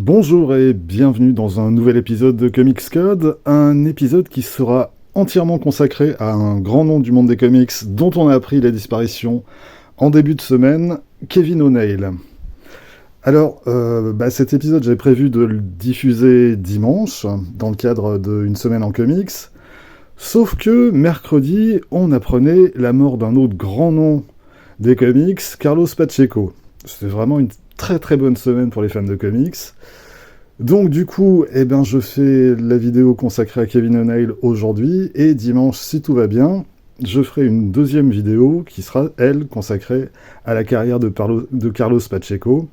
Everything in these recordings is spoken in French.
Bonjour et bienvenue dans un nouvel épisode de Comics Code, un épisode qui sera entièrement consacré à un grand nom du monde des comics dont on a appris la disparition en début de semaine, Kevin O'Neill. Alors, cet épisode, j'ai prévu de le diffuser dimanche, dans le cadre d'une semaine en comics, sauf que mercredi, on apprenait la mort d'un autre grand nom des comics, Carlos Pacheco. C'était vraiment une très très bonne semaine pour les fans de comics. Donc du coup, je fais la vidéo consacrée à Kevin O'Neill aujourd'hui, et dimanche, si tout va bien, je ferai une deuxième vidéo qui sera, elle, consacrée à la carrière de Carlos Pacheco.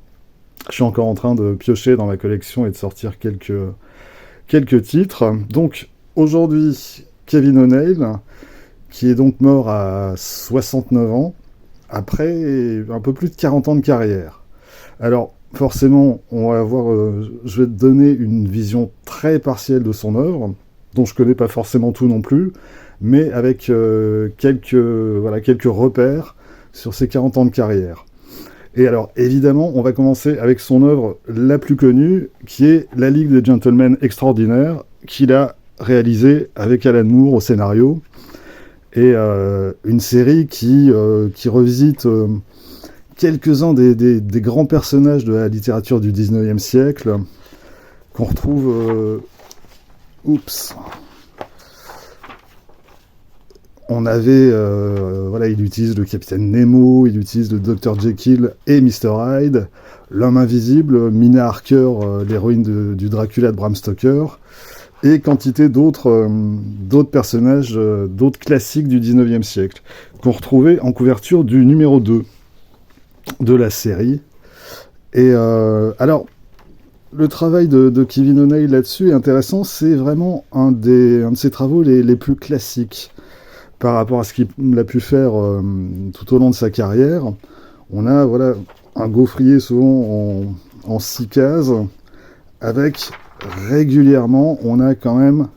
Je suis encore en train de piocher dans ma collection et de sortir quelques titres. Donc aujourd'hui, Kevin O'Neill, qui est donc mort à 69 ans, après un peu plus de 40 ans de carrière. Alors, forcément, on va avoir, je vais te donner une vision très partielle de son œuvre, dont je connais pas forcément tout non plus, mais avec quelques repères sur ses 40 ans de carrière. Et alors, évidemment, on va commencer avec son œuvre la plus connue, qui est La Ligue des Gentlemen Extraordinaires, qu'il a réalisée avec Alan Moore au scénario, et une série qui revisite quelques-uns des grands personnages de la littérature du 19e siècle qu'on retrouve... On avait... il utilise le Capitaine Nemo, il utilise le Dr Jekyll et Mr Hyde, l'homme invisible, Mina Harker, l'héroïne du Dracula de Bram Stoker, et quantité d'autres personnages, d'autres classiques du 19e siècle, qu'on retrouvait en couverture du numéro 2 de la série. Et alors, le travail de Kevin O'Neill là-dessus est intéressant, c'est vraiment un de ses travaux les plus classiques par rapport à ce qu'il a pu faire tout au long de sa carrière. On a un gaufrier souvent en 6 cases, avec régulièrement, on a quand même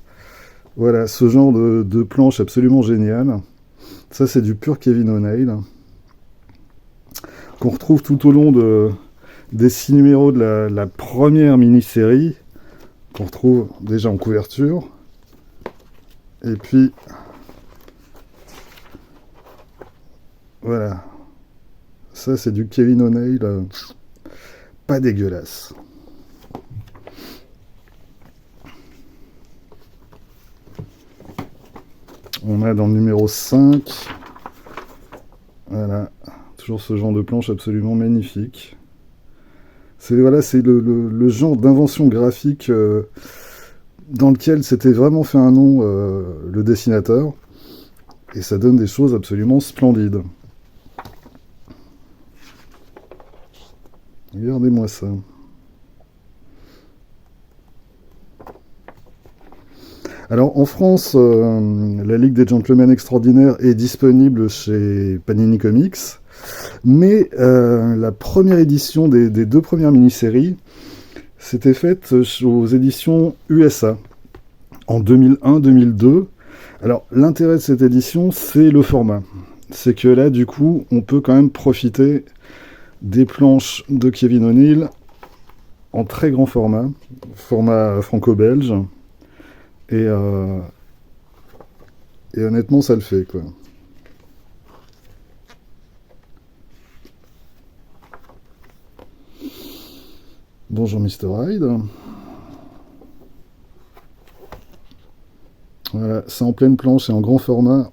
ce genre de planche absolument géniale. Ça, c'est du pur Kevin O'Neill, qu'on retrouve tout au long des 6 numéros de la première mini-série, qu'on retrouve déjà en couverture. Et puis, voilà. Ça, c'est du Kevin O'Neill, pas dégueulasse. On a dans le numéro 5, toujours ce genre de planche absolument magnifique. C'est le genre d'invention graphique dans lequel s'était vraiment fait un nom le dessinateur, et ça donne des choses absolument splendides. Regardez-moi ça. Alors en France, la Ligue des Gentlemen Extraordinaires est disponible chez Panini Comics, mais la première édition des 2 premières mini-séries s'était faite aux éditions USA en 2001-2002. Alors l'intérêt de cette édition, c'est le format. C'est que là, du coup, on peut quand même profiter des planches de Kevin O'Neill en très grand format franco-belge. Et honnêtement, ça le fait, quoi. Bonjour Mr Hyde. Voilà, c'est en pleine planche et en grand format.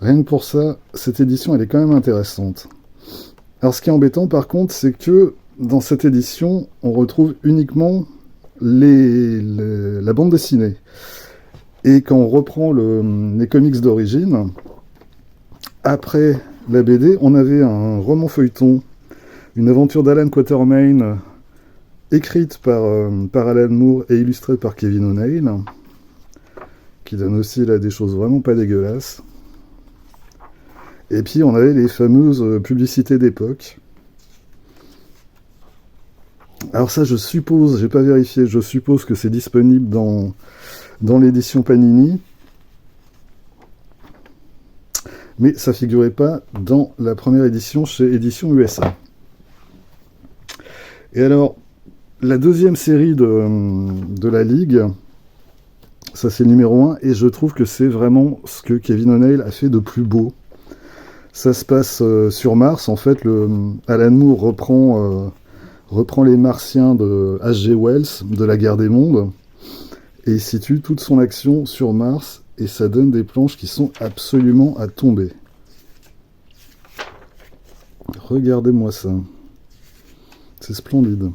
Rien que pour ça, cette édition, elle est quand même intéressante. Alors ce qui est embêtant, par contre, c'est que dans cette édition, on retrouve uniquement la bande dessinée. Et quand on reprend les comics d'origine, après la BD, on avait un roman feuilleton, une aventure d'Alan Quatermain, écrite par Alan Moore et illustrée par Kevin O'Neill, qui donne aussi là des choses vraiment pas dégueulasses. Et puis on avait les fameuses publicités d'époque. Alors ça, je suppose, j'ai pas vérifié, je suppose que c'est disponible dans l'édition Panini, mais ça figurait pas dans la première édition chez Édition USA. Et alors, la deuxième série de la Ligue, ça c'est le numéro 1, et je trouve que c'est vraiment ce que Kevin O'Neill a fait de plus beau. Ça se passe sur Mars, en fait, Alan Moore reprend les Martiens de H.G. Wells, de la Guerre des Mondes, et il situe toute son action sur Mars, et ça donne des planches qui sont absolument à tomber. Regardez-moi ça. C'est splendide.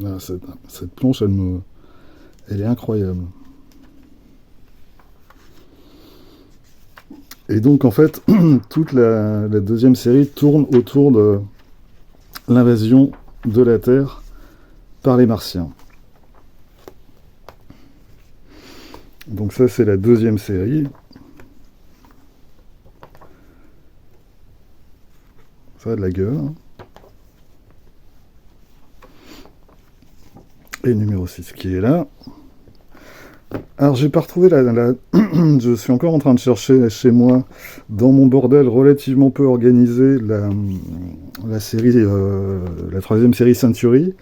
Ah, cette planche, elle est incroyable. Et donc, en fait, toute la deuxième série tourne autour de l'invasion de la Terre par les Martiens. Donc ça, c'est la deuxième série. Ça a de la gueule. Hein. Et numéro 6 qui est là. Alors, j'ai pas retrouvé je suis encore en train de chercher chez moi, dans mon bordel relativement peu organisé, la série, la troisième série Century.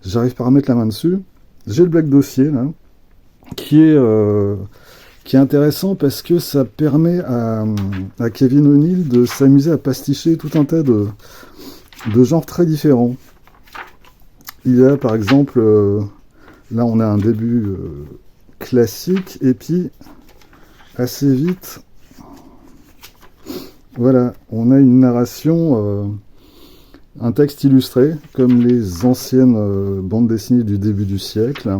J'arrive pas à mettre la main dessus. J'ai le Black Dossier, là, qui est intéressant parce que ça permet à Kevin O'Neill de s'amuser à pasticher tout un tas de genres très différents. Il y a, par exemple, là, on a un début classique, et puis assez vite, voilà, on a une narration, un texte illustré, comme les anciennes bandes dessinées du début du siècle.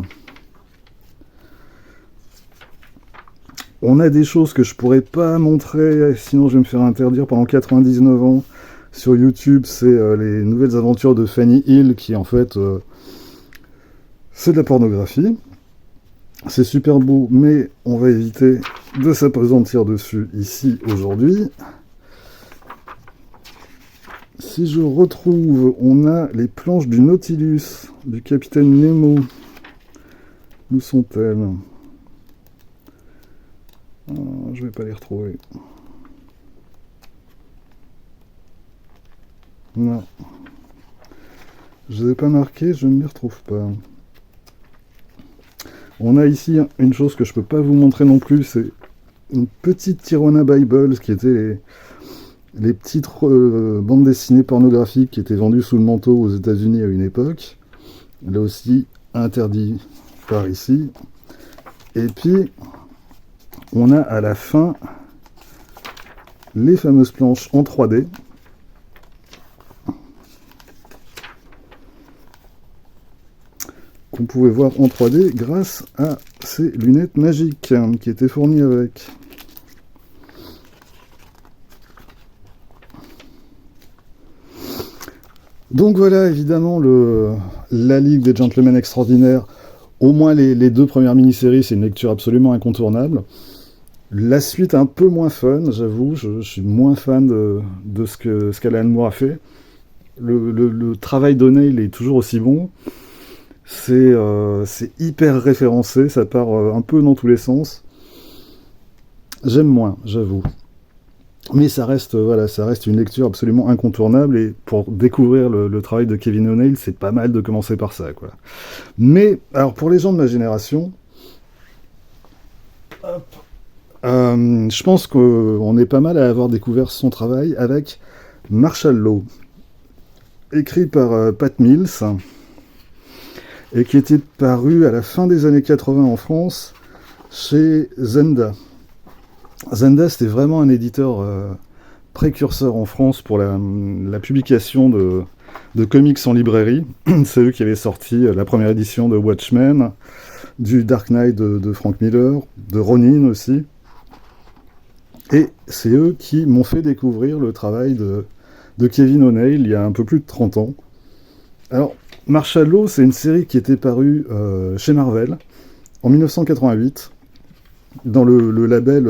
On a des choses que je pourrais pas montrer, sinon je vais me faire interdire pendant 99 ans sur YouTube. C'est les nouvelles aventures de Fanny Hill, qui en fait, c'est de la pornographie. C'est super beau, mais on va éviter de s'appesantir dessus ici aujourd'hui. Si je retrouve, on a les planches du Nautilus, du capitaine Nemo. Où sont-elles ? Je vais pas les retrouver. Non. Je les ai pas marquées, je ne les retrouve pas. On a ici une chose que je peux pas vous montrer non plus, c'est une petite Tirona Bible, qui était les petites bandes dessinées pornographiques qui étaient vendues sous le manteau aux États-Unis à une époque. Là aussi, interdit par ici. Et puis, on a à la fin les fameuses planches en 3D. Qu'on pouvait voir en 3D grâce à ces lunettes magiques qui étaient fournies avec. Donc voilà, évidemment, la Ligue des Gentlemen Extraordinaires, au moins les deux premières mini-séries, c'est une lecture absolument incontournable. La suite un peu moins fun, j'avoue, je suis moins fan de ce qu'Alan Moore a fait. Le travail d'O'Neill est toujours aussi bon. C'est hyper référencé, ça part un peu dans tous les sens. J'aime moins, j'avoue. Mais ça reste une lecture absolument incontournable, et pour découvrir le travail de Kevin O'Neill, c'est pas mal de commencer par ça, quoi. Mais, alors pour les gens de ma génération, je pense qu'on est pas mal à avoir découvert son travail avec Martial Law, écrit par Pat Mills, et qui était paru à la fin des années 80 en France, chez Zenda. Zenda, c'était vraiment un éditeur précurseur en France pour la publication de comics en librairie. C'est eux qui avaient sorti la première édition de Watchmen, du Dark Knight de Frank Miller, de Ronin aussi. Et c'est eux qui m'ont fait découvrir le travail de Kevin O'Neill il y a un peu plus de 30 ans. Alors, Martial Law, c'est une série qui était parue chez Marvel en 1988, dans le label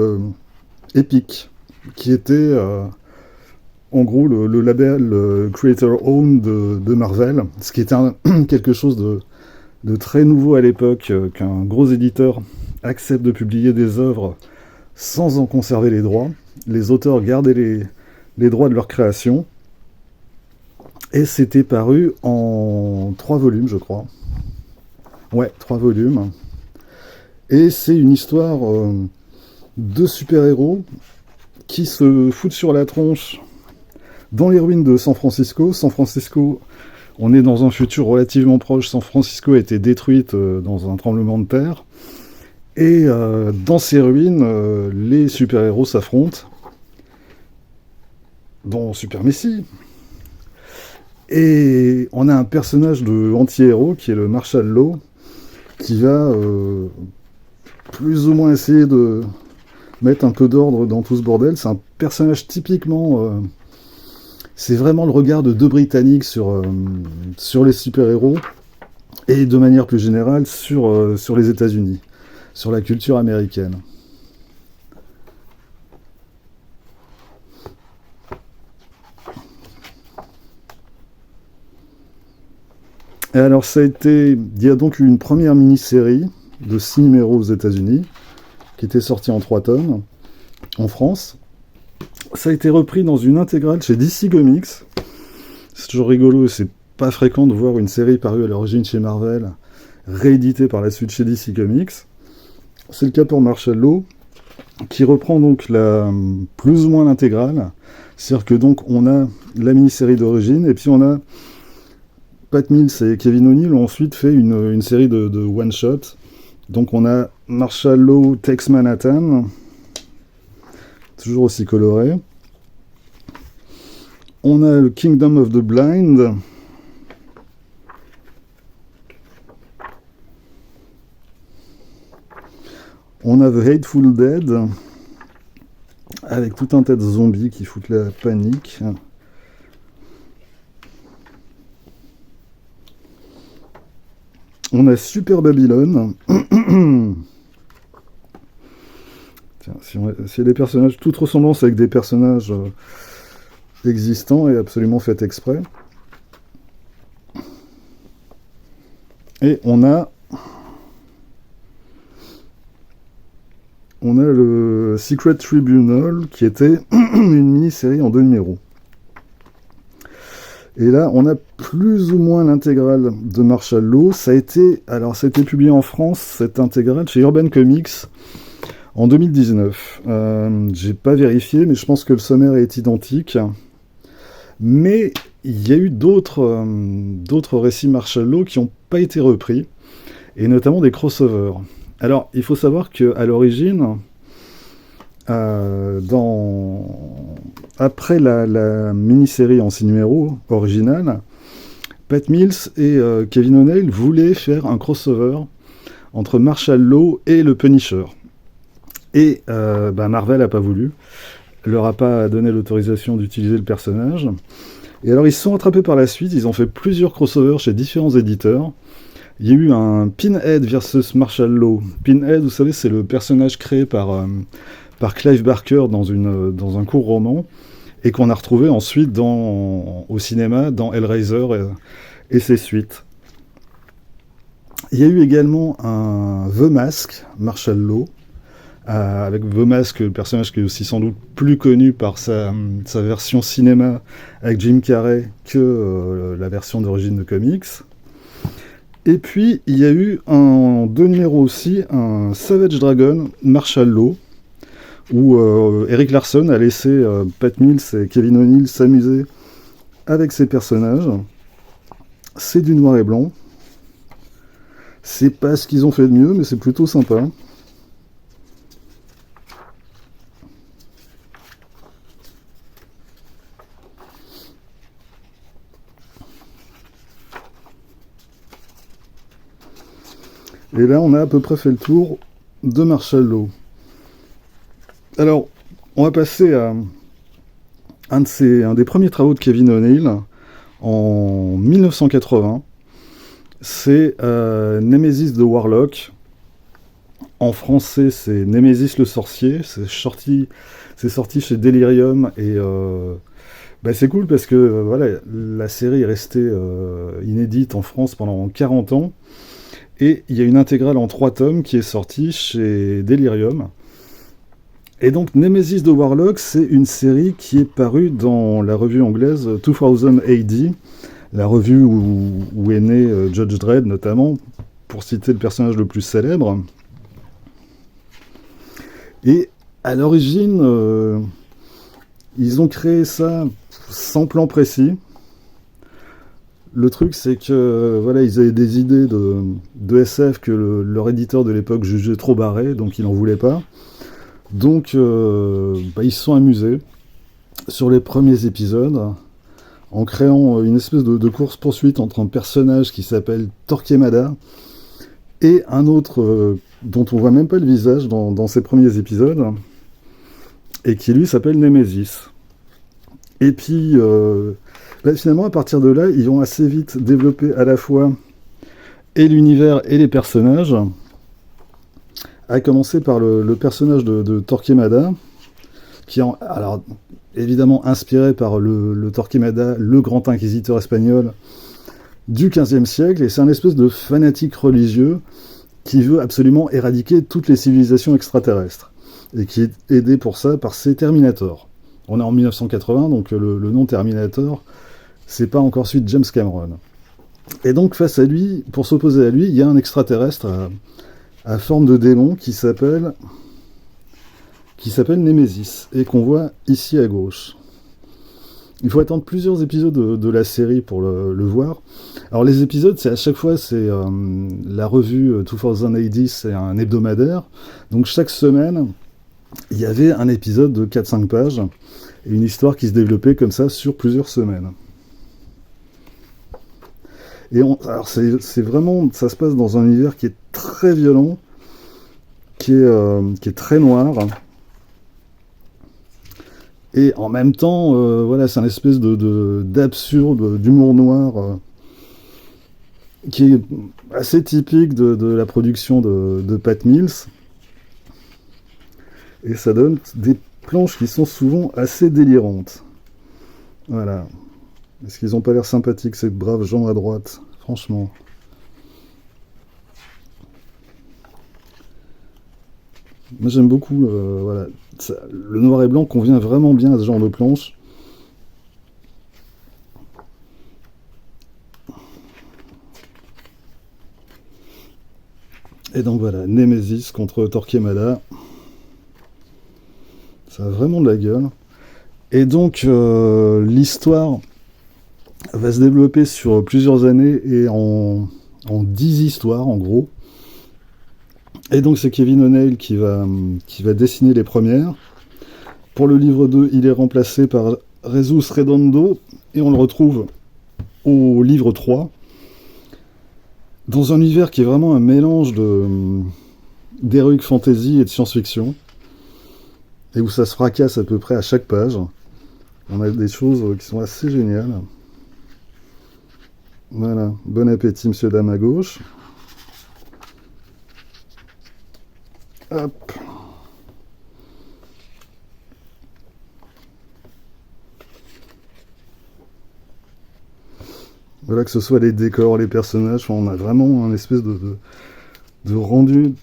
Epic, qui était en gros le label Creator Owned de Marvel, ce qui était quelque chose de très nouveau à l'époque, qu'un gros éditeur accepte de publier des œuvres sans en conserver les droits. Les auteurs gardaient les droits de leur création. Et c'était paru en 3 volumes, je crois. Ouais, 3 volumes. Et c'est une histoire de super-héros qui se foutent sur la tronche dans les ruines de San Francisco. San Francisco, on est dans un futur relativement proche. San Francisco a été détruite dans un tremblement de terre. Et dans ces ruines, les super-héros s'affrontent, dont Super Messi. Et on a un personnage de anti-héros qui est le Marshall Law, qui va plus ou moins essayer de mettre un peu d'ordre dans tout ce bordel. C'est un personnage typiquement... c'est vraiment le regard de deux Britanniques sur les super-héros, et de manière plus générale sur les États-Unis, sur la culture américaine. Et alors il y a donc eu une première mini-série de 6 numéros aux États-Unis, qui était sortie en 3 tomes, en France. Ça a été repris dans une intégrale chez DC Comics. C'est toujours rigolo, c'est pas fréquent de voir une série parue à l'origine chez Marvel, rééditée par la suite chez DC Comics. C'est le cas pour Marshall Law, qui reprend donc plus ou moins l'intégrale. C'est-à-dire que donc on a la mini-série d'origine, et puis on a Pat Mills et Kevin O'Neill ont ensuite fait une série de one-shot. Donc on a Marshall Law Takes Manhattan, toujours aussi coloré. On a le Kingdom of the Blind. On a The Hateful Dead, avec tout un tas de zombies qui foutent la panique. On a Super Babylon. Tiens, si y a des personnages, toute ressemblance avec des personnages existants est absolument faite exprès. Et on a le Secret Tribunal, qui était une mini-série en 2 numéros. Et là, on a plus ou moins l'intégrale de Marshall Law. Ça a été publié en France, cette intégrale, chez Urban Comics, en 2019. J'ai pas vérifié, mais je pense que le sommaire est identique. Mais il y a eu d'autres récits Marshall Law qui n'ont pas été repris, et notamment des crossovers. Alors, il faut savoir qu'à l'origine, après la mini-série en 6 numéros originale, Pat Mills et Kevin O'Neill voulaient faire un crossover entre Marshall Law et le Punisher. Et Marvel n'a pas voulu, leur a pas donné l'autorisation d'utiliser le personnage. Et alors ils se sont rattrapés par la suite, ils ont fait plusieurs crossovers chez différents éditeurs. Il y a eu un Pinhead versus Marshall Law. Pinhead, vous savez, c'est le personnage créé par Clive Barker dans un court roman, et qu'on a retrouvé ensuite au cinéma dans Hellraiser et ses suites. Il y a eu également un The Mask, Marshall Law, avec The Mask, le personnage qui est aussi sans doute plus connu par sa version cinéma avec Jim Carrey que la version d'origine de comics. Et puis il y a eu en 2 numéros aussi un Savage Dragon, Marshall Law, où Eric Larson a laissé Pat Mills et Kevin O'Neill s'amuser avec ces personnages. C'est du noir et blanc. C'est pas ce qu'ils ont fait de mieux, mais c'est plutôt sympa. Et là, on a à peu près fait le tour de Marshall Law. Alors, on va passer à un des premiers travaux de Kevin O'Neill en 1980. C'est Nemesis the Warlock. En français, c'est Nemesis le sorcier. C'est sorti chez Delirium, et c'est cool parce que voilà, la série est restée inédite en France pendant 40 ans. Et il y a une intégrale en 3 tomes qui est sortie chez Delirium. Et donc Nemesis de Warlock, c'est une série qui est parue dans la revue anglaise 2000 AD, la revue où est né Judge Dredd notamment, pour citer le personnage le plus célèbre. Et à l'origine, ils ont créé ça sans plan précis. Le truc, c'est que voilà, ils avaient des idées de SF que leur éditeur de l'époque jugeait trop barré, donc il n'en voulait pas. Donc, ils se sont amusés sur les premiers épisodes en créant une espèce de course-poursuite entre un personnage qui s'appelle Torquemada et un autre dont on voit même pas le visage dans ces premiers épisodes et qui lui s'appelle Nemesis. Et puis, finalement, à partir de là, ils ont assez vite développé à la fois et l'univers et les personnages, à commencer par le personnage de Torquemada, qui est alors évidemment inspiré par le Torquemada, le grand inquisiteur espagnol du XVe siècle, et c'est un espèce de fanatique religieux qui veut absolument éradiquer toutes les civilisations extraterrestres, et qui est aidé pour ça par ses Terminators. On est en 1980, donc le nom Terminator, c'est pas encore celui de James Cameron. Et donc face à lui, pour s'opposer à lui, il y a un extraterrestre à forme de démon qui s'appelle Nemesis, et qu'on voit ici à gauche. Il faut attendre plusieurs épisodes de la série pour le voir. Alors les épisodes, c'est à chaque fois, c'est la revue 2000 AD, c'est un hebdomadaire. Donc chaque semaine, il y avait un épisode de 4-5 pages, et une histoire qui se développait comme ça sur plusieurs semaines. Et alors c'est vraiment, ça se passe dans un univers qui est très violent, qui est très noir. Et en même temps, voilà, c'est un espèce d'absurde, d'humour noir, qui est assez typique de la production de Pat Mills. Et ça donne des planches qui sont souvent assez délirantes. Voilà. Est-ce qu'ils n'ont pas l'air sympathiques, ces braves gens à droite, franchement. Moi j'aime beaucoup, voilà, le noir et blanc convient vraiment bien à ce genre de planche. Et donc voilà, Nemesis contre Torquemada. Ça a vraiment de la gueule. Et donc l'histoire va se développer sur plusieurs années et en 10 histoires en gros. Et donc c'est Kevin O'Neill qui va dessiner les premières. Pour le livre 2, il est remplacé par Jesus Redondo, et on le retrouve au livre 3, dans un univers qui est vraiment un mélange d'heroic fantasy et de science-fiction, et où ça se fracasse à peu près à chaque page. On a des choses qui sont assez géniales. Voilà, bon appétit monsieur dame à gauche. Hop. Voilà, que ce soit les décors, les personnages, on a vraiment un espèce de rendu,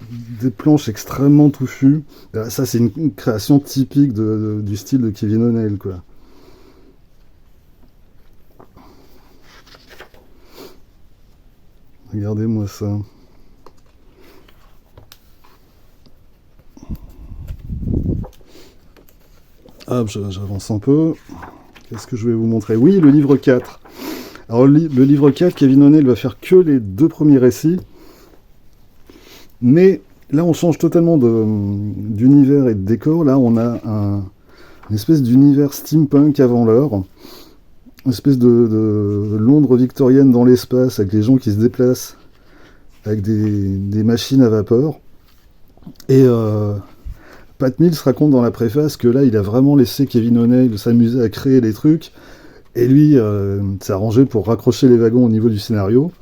des planches extrêmement touffues. Ça, c'est une création typique du style de Kevin O'Neill, quoi. Regardez-moi ça. Hop, j'avance un peu. Qu'est-ce que je vais vous montrer? Oui, le livre 4. Alors, le livre 4, Kevin O'Neill va faire que les 2 premiers récits. Mais là, on change totalement d'univers et de décor. Là, on a une espèce d'univers steampunk avant l'heure. Une espèce de Londres victorienne dans l'espace, avec les gens qui se déplacent avec des machines à vapeur. Et Pat Mills raconte dans la préface que là, il a vraiment laissé Kevin O'Neill s'amuser à créer des trucs, et lui s'est arrangé pour raccrocher les wagons au niveau du scénario.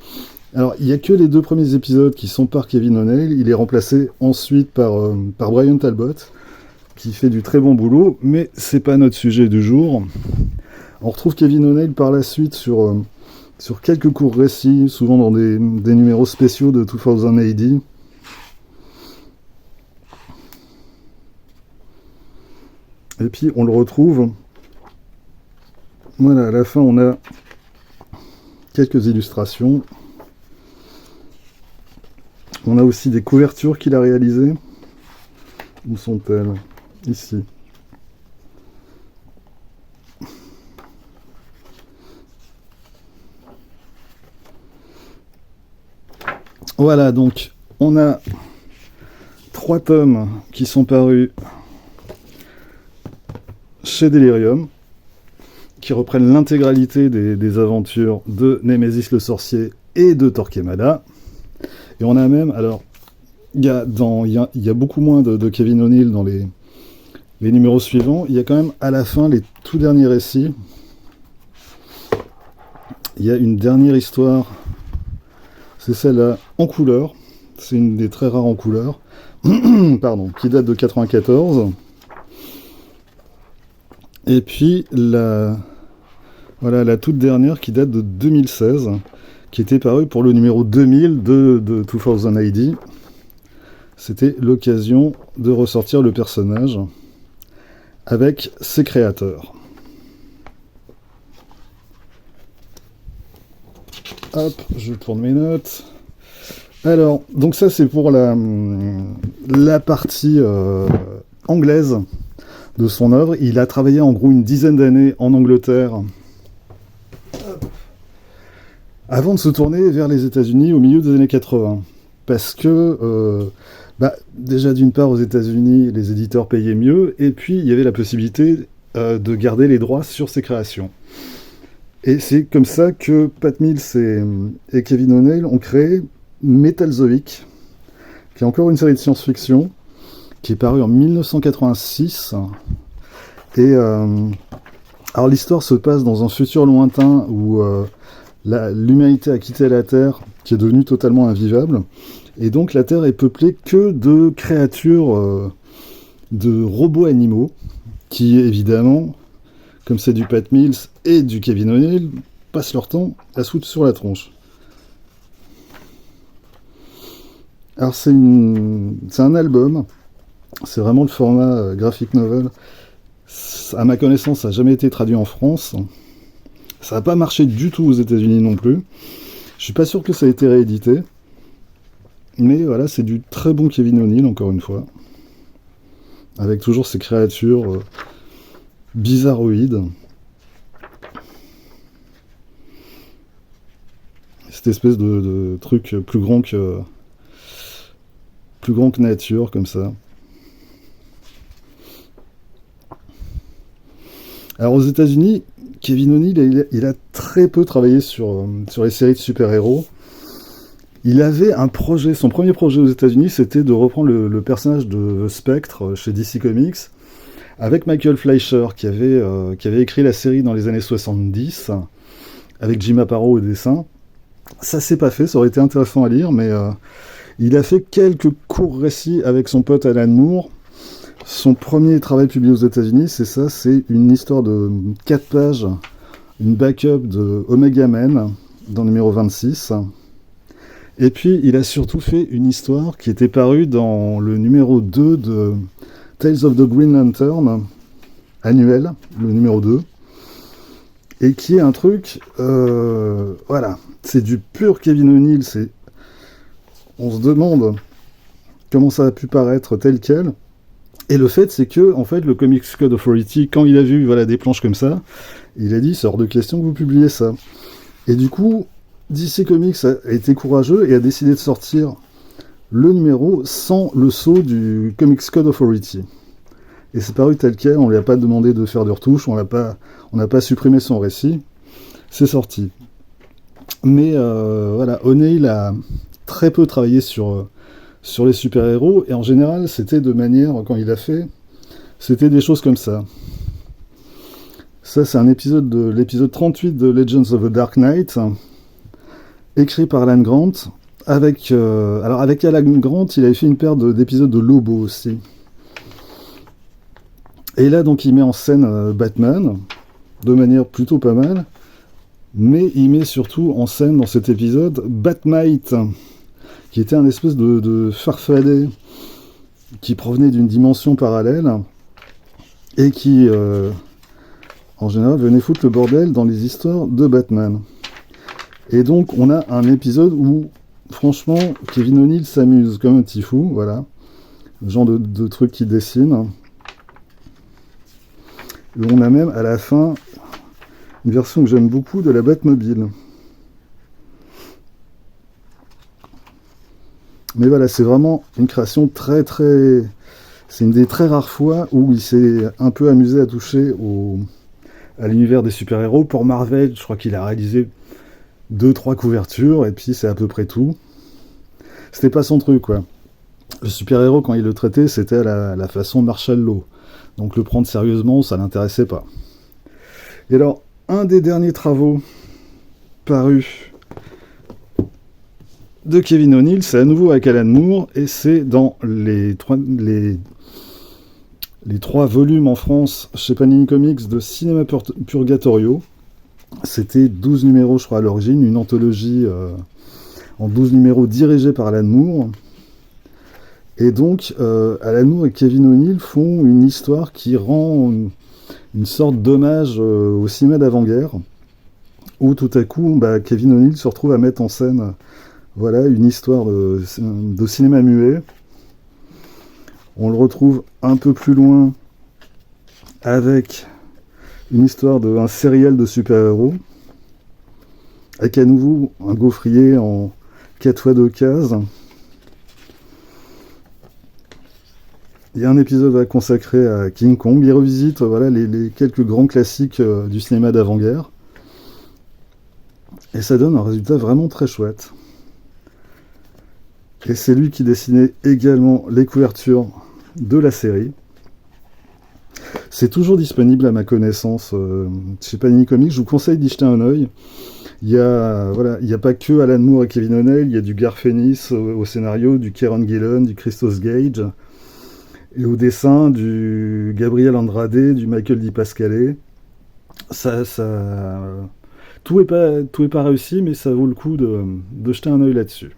Alors, il n'y a que les 2 premiers épisodes qui sont par Kevin O'Neill. Il est remplacé ensuite par Brian Talbot, qui fait du très bon boulot, mais c'est pas notre sujet du jour. On retrouve Kevin O'Neill par la suite sur quelques courts récits, souvent dans des numéros spéciaux de 2000 AD. Et puis on le retrouve. Voilà, à la fin on a quelques illustrations. On a aussi des couvertures qu'il a réalisées. Où sont-elles? Ici. Voilà, donc on a 3 tomes qui sont parus chez Delirium, qui reprennent l'intégralité des aventures de Némésis le sorcier et de Torquemada. Et on a même, alors, il y a beaucoup moins de Kevin O'Neill dans les numéros suivants. Il y a quand même à la fin les tout derniers récits. Il y a une dernière histoire, c'est celle-là en couleur. C'est une des très rares en couleur, pardon, qui date de 94. Et puis voilà, la toute dernière qui date de 2016, qui était parue pour le numéro 2000 de 2000 AD. C'était l'occasion de ressortir le personnage avec ses créateurs. Hop, je tourne mes notes. Alors, donc ça c'est pour la partie anglaise de son œuvre. Il a travaillé en gros une dizaine d'années en Angleterre avant de se tourner vers les États-Unis au milieu des années 80. Parce que, déjà d'une part aux États-Unis, les éditeurs payaient mieux, et puis il y avait la possibilité de garder les droits sur ses créations. Et c'est comme ça que Pat Mills et Kevin O'Neill ont créé Metalzoic, qui est encore une série de science-fiction, qui est parue en 1986. Et alors l'histoire se passe dans un futur lointain où l'humanité a quitté la Terre, qui est devenue totalement invivable. Et donc la Terre est peuplée que de créatures, de robots animaux, qui évidemment, comme c'est du Pat Mills et du Kevin O'Neill, passent leur temps à se foutre sur la tronche. Alors c'est un album, c'est vraiment le format graphic novel. À ma connaissance, ça n'a jamais été traduit en France. Ça n'a pas marché du tout aux États-Unis non plus. Je suis pas sûr que ça ait été réédité. Mais voilà, c'est du très bon Kevin O'Neill, encore une fois. Avec toujours ces créatures bizarroïdes. Cette espèce de truc plus grand que nature, comme ça. Alors aux États-Unis, Kevin O'Neill, il a très peu travaillé sur les séries de super-héros. Il avait un projet, son premier projet aux États-Unis, c'était de reprendre le personnage de Spectre chez DC Comics, avec Michael Fleischer, qui avait écrit la série dans les années 70, avec Jim Aparo au dessin. Ça s'est pas fait, ça aurait été intéressant à lire, mais il a fait quelques courts récits avec son pote Alan Moore. Son premier travail publié aux États-Unis, c'est une histoire de 4 pages, une backup de Omega Man, dans le numéro 26. Et puis, il a surtout fait une histoire qui était parue dans le numéro 2 de Tales of the Green Lantern, annuel, le numéro 2, et qui est un truc, voilà, c'est du pur Kevin O'Neill, on se demande comment ça a pu paraître tel quel. Et le fait, c'est que, en fait, le Comics Code Authority, quand il a vu des planches comme ça, il a dit, c'est hors de question que vous publiez ça. Et du coup, DC Comics a été courageux et a décidé de sortir le numéro sans le sceau du Comics Code Authority. Et c'est paru tel quel, on lui a pas demandé de faire de retouches, on n'a pas supprimé son récit, c'est sorti. Mais voilà, O'Neill a très peu travaillé sur les super-héros, et en général, c'était de manière, quand il a fait, c'était des choses comme ça. Ça, c'est un épisode de l'épisode 38 de Legends of the Dark Knight, écrit par Alan Grant. Avec Alan Grant, il avait fait une paire d'épisodes de Lobo aussi. Et là, donc, il met en scène Batman, de manière plutôt pas mal, mais il met surtout en scène, dans cet épisode, Batmite, qui était un espèce de farfadet qui provenait d'une dimension parallèle et qui, en général, venaient foutre le bordel dans les histoires de Batman. Et donc, on a un épisode où, franchement, Kevin O'Neill s'amuse comme un petit fou, voilà. Le genre de truc qu'il dessine. Et on a même, à la fin, une version que j'aime beaucoup de la Batmobile. Mais voilà, c'est vraiment une création très très... C'est une des très rares fois où il s'est un peu amusé à toucher à l'univers des super-héros. Pour Marvel, je crois qu'il a réalisé 2-3 couvertures, et puis c'est à peu près tout. C'était pas son truc, quoi. Le super-héros, quand il le traitait, c'était à la façon Marshall Law. Donc le prendre sérieusement, ça l'intéressait pas. Et alors, un des derniers travaux parus de Kevin O'Neill, c'est à nouveau avec Alan Moore, et c'est dans les trois volumes en France chez Panini Comics de Cinéma Purgatorio. C'était 12 numéros, je crois, à l'origine, une anthologie en 12 numéros dirigée par Alan Moore. Et donc, Alan Moore et Kevin O'Neill font une histoire qui rend une sorte d'hommage au cinéma d'avant-guerre, où tout à coup, Kevin O'Neill se retrouve à mettre en scène une histoire de cinéma muet. On le retrouve un peu plus loin avec une histoire d'un serial de super-héros, avec à nouveau un gaufrier en 4x2 cases. Il y a un épisode consacré à King Kong. Il revisite les quelques grands classiques du cinéma d'avant-guerre. Et ça donne un résultat vraiment très chouette. Et c'est lui qui dessinait également les couvertures de la série. C'est toujours disponible à ma connaissance chez Panini Comics. Je vous conseille d'y jeter un œil. Il y a pas que Alan Moore et Kevin O'Neill, il y a du Garth Ennis au scénario, du Kieron Gillen, du Christos Gage, et au dessin du Gabriel Andrade, du Michael Di Pasquale. Tout est pas réussi, mais ça vaut le coup de jeter un œil là-dessus.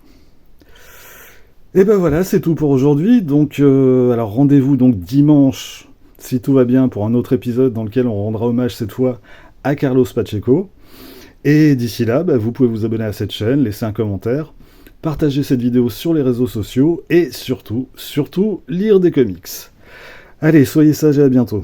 Et ben voilà, c'est tout pour aujourd'hui. Donc, alors rendez-vous donc dimanche, si tout va bien, pour un autre épisode dans lequel on rendra hommage cette fois à Carlos Pacheco. Et d'ici là, vous pouvez vous abonner à cette chaîne, laisser un commentaire, partager cette vidéo sur les réseaux sociaux et surtout, lire des comics. Allez, soyez sages et à bientôt.